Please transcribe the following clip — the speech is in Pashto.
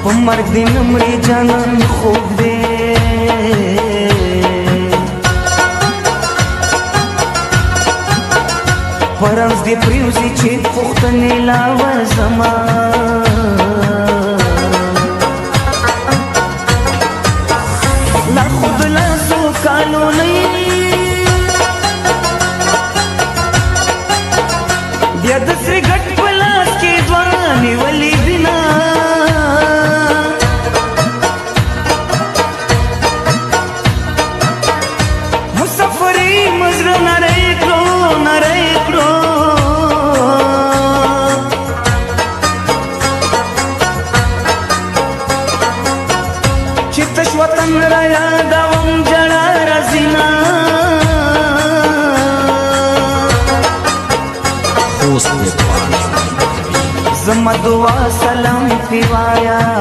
په مرګ دې نمړې جانان خوب دې پرنس دې پریوزي چې پوښتنې لا ورځما لا خود لاسو کالو نه بیا د سرې ګټ په لاس کې ځواني ولې بنا مسافري مزر نری کړو چې تش وطن را یادوم جړا رازینا زما دعا سلام پی وایا